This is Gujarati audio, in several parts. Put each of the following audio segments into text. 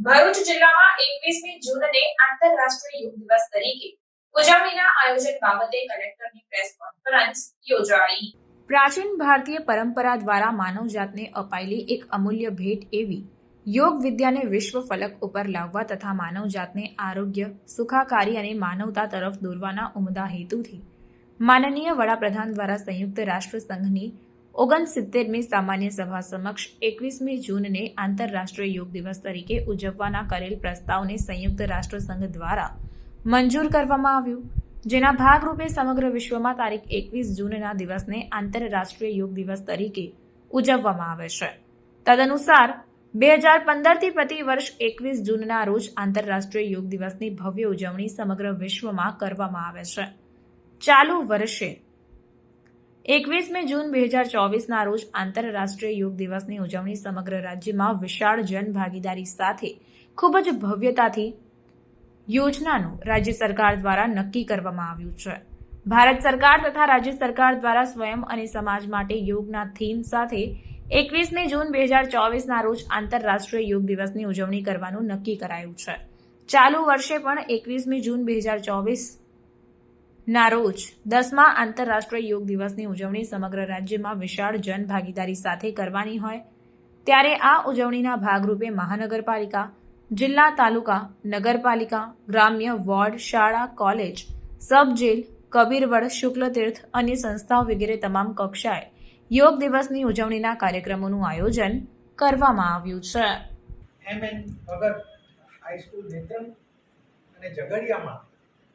ભરૂચ જિલ્લામાં 21મી જૂનને આંતરરાષ્ટ્રીય યોગ દિવસ તરીકે ઉજવણીના આયોજન બાબતે કલેક્ટરની પ્રેસ કોન્ફરન્સ યોજાઈ। પ્રાચીન ભારતીય પરંપરા દ્વારા માનવજાતને અપાયેલી એક અમૂલ્ય ભેટ એવી યોગ વિદ્યાને વિશ્વ ફલક ઉપર લાવવા તથા માનવજાતને આરોગ્ય, સુખાકારી અને માનવતા તરફ દોરવાના ઉમદા હેતુથી માનનીય વડાપ્રધાન દ્વારા સંયુક્ત રાષ્ટ્ર સંઘની 69મી સામાન્ય સભા સમક્ષ 21મી જૂનને આંતરરાષ્ટ્રીય યોગ દિવસ તરીકે ઉજવવાના કરેલ પ્રસ્તાવને સંયુક્ત રાષ્ટ્ર સંઘ દ્વારા મંજૂર કરવામાં આવ્યું, જેના ભાગરૂપે સમગ્ર વિશ્વમાં તારીખ 21 જૂનના દિવસને આંતરરાષ્ટ્રીય યોગ દિવસ તરીકે ઉજવવામાં આવે છે। તદનુસાર 2015થી પ્રતિ વર્ષ 21 જૂનના રોજ આંતરરાષ્ટ્રીય યોગ દિવસની ભવ્ય ઉજવણી સમગ્ર વિશ્વમાં કરવામાં આવે છે। ચાલુ વર્ષે 21મી જૂન 2024ના રોજ આંતરરાષ્ટ્રીય યોગ દિવસની ઉજવણી સમગ્ર રાજ્યમાં વિશાળ જનભાગીદારી સાથે ખૂબ જ ભવ્યતાથી યોજનાનું રાજ્ય સરકાર દ્વારા નક્કી કરવામાં આવ્યું છે। ભારત સરકાર તથા રાજ્ય સરકાર દ્વારા સ્વયં અને સમાજ માટે યોગના થીમ સાથે 21મી જૂન 2024ના રોજ આંતરરાષ્ટ્રીય યોગ દિવસની ઉજવણી કરવાનું નક્કી કરાયું છે। ચાલુ વર્ષે પણ 21મી જૂન 2024 ના રોજ 10મા આંતરરાષ્ટ્રીય યોગ દિવસની ઉજવણી સમગ્ર રાજ્યમાં વિશાળ જનભાગીદારી સાથે કરવાની હોય ત્યારે આ ઉજવણીના ભાગરૂપે મહાનગરપાલિકા, જિલ્લા, તાલુકા, નગરપાલિકા, ગ્રામ્ય, વોર્ડ, શાળા, કોલેજ, સબ જેલ, કબીરવડ, શુક્લતીર્થ, અન્ય સંસ્થાઓ વગેરે તમામ કક્ષાએ યોગ દિવસની ઉજવણીના કાર્યક્રમોનું આયોજન કરવામાં આવ્યું છે। એમએન ભગત હાઈસ્કૂલ નેત્રંગ અને ઝઘડિયામાં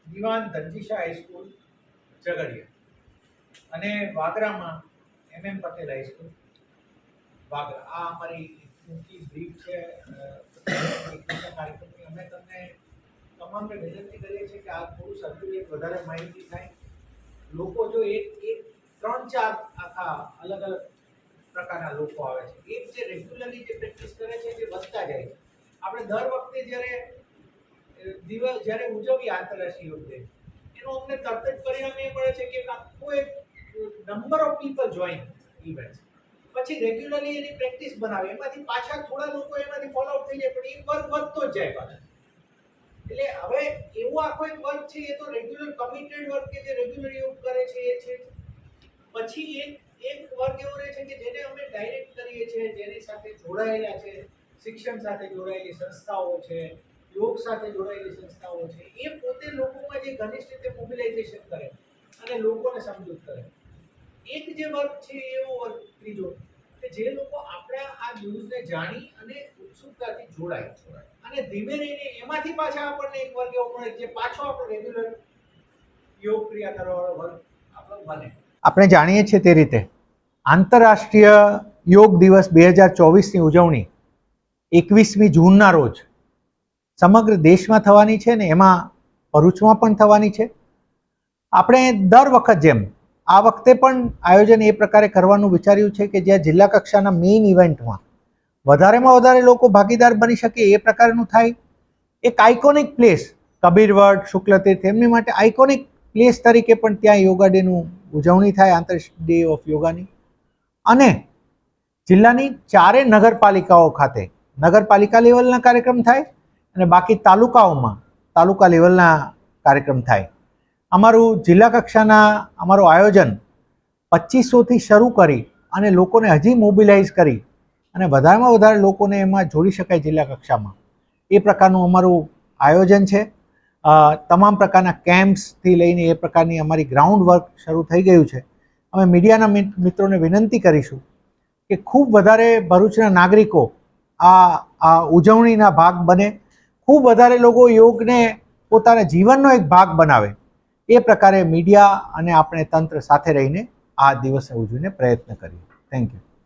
દીવાન ધનજીશા હાઈસ્કૂલ ઝઘડિયા અને વાગરામાં એમએમ પટેલ હાઈસ્કૂલ વાગરા। આ અમારી ટૂંકી બ્રીફ છે કાર્યક્રમની। અમે તમને તમામને વિનંતી કરીએ છીએ કે આ થોડું સર્ક્યુલેટ વધારે માહિતી થાય, લોકો જો એક 3-4 આખા અલગ અલગ પ્રકારના લોકો આવે છે, એક જે રેગ્યુલરલી જે પ્રેક્ટિસ કરે છે જે વધતા જાય છે। આપણે દર વખતે જ્યારે ઉજવીએ આંતરરાષ્ટ્રીય યોગ દિવસ એનું અમને તરત જ પરિણામ એ મળે છે કે આખો એક number of people join events, પછી રેગ્યુલરલી એની પ્રેક્ટિસ બનાવે, એમાંથી પાછા થોડા લોકો એમાંથી ફોલો અપ થઈ જાય, પણ એ વર્ક વધતો જ જાય પાછો। એટલે હવે એવો આખો એક વર્ક છે, એ તો રેગ્યુલર કમિટેડ વર્ક કે જે રેગ્યુલર યોગ કરે છે એ છે। પછી એક વર્ક એવો રહે છે કે જેને અમે ડાયરેક્ટ કરીએ છીએ, જેની સાથે જોડાયેલા છે, શિક્ષણ સાથે જોડાયેલી સંસ્થાઓ છે, યોગ સાથે જોડાયેલી સંસ્થાઓ છે, એ પોતે લોકોમાં જે ઘનિષ્ઠ રીતે મોબિલાઇઝેશન કરે અને લોકોને સમજૂત કરે। એક જે વર્ક છે એવો વર્ક ત્રીજો કે જે લોકો આપણા આ ન્યૂઝને જાણી અને ઉત્સુકતાથી જોડાય અને ધીમે રહીને એમાંથી પાછા આપણને એક વર્ગ એવો મળે જે પાછો આપણો રેગ્યુલર યોગ ક્રિયા કરવાવાળો વર્ગ આપણો બને। આપણે જાણીએ છીએ તે રીતે આંતરરાષ્ટ્રીય યોગ દિવસ 2024ની ઉજવણી 21મી જૂનના રોજ સમગ્ર દેશમાં થવાની છે ને એમાં ભરૂચમાં પણ થવાની છે। આપણે દર વખત જેમ આ વખતે પણ આયોજન એ પ્રકારે કરવાનું વિચાર્યું છે કે જ્યાં જિલ્લા કક્ષાના મેઇન ઇવેન્ટમાં વધારેમાં વધારે લોકો ભાગીદાર બની શકે એ પ્રકારનું થાય। એક આઇકોનિક પ્લેસ કબીરવડ, શુક્લતીર્થ એમની માટે આઇકોનિક પ્લેસ તરીકે પણ ત્યાં યોગા ડેનું ઉજવણી થાય, આંતરરાષ્ટ્રીય ડે ઓફ યોગાની। અને જિલ્લાની 4 નગરપાલિકાઓ ખાતે નગરપાલિકા લેવલના કાર્યક્રમ થાય અને બાકી તાલુકાઓમાં તાલુકા લેવલના કાર્યક્રમ થાય। અમારું જિલ્લા કક્ષાના અમારું આયોજન 2500થી શરૂ કરી અને લોકોને હજી મોબિલાઇઝ કરી અને વધારેમાં વધારે લોકોને એમાં જોડી શકાય જિલ્લા કક્ષામાં, એ પ્રકારનું અમારું આયોજન છે। તમામ પ્રકારના કેમ્પ્સથી લઈને એ પ્રકારની અમારી ગ્રાઉન્ડ વર્ક શરૂ થઈ ગયું છે। અમે મીડિયાના મિત્રોને વિનંતી કરીશું કે ખૂબ વધારે ભરૂચના નાગરિકો આ ઉજવણીના ભાગ બને, ખૂબ વધારે લોકો યોગને પોતાના જીવનનો એક ભાગ બનાવે, એ પ્રકારે મીડિયા અને આપણે તંત્ર સાથે રહીને આ દિવસે ઉજવીને પ્રયત્ન કરીએ। Thank you.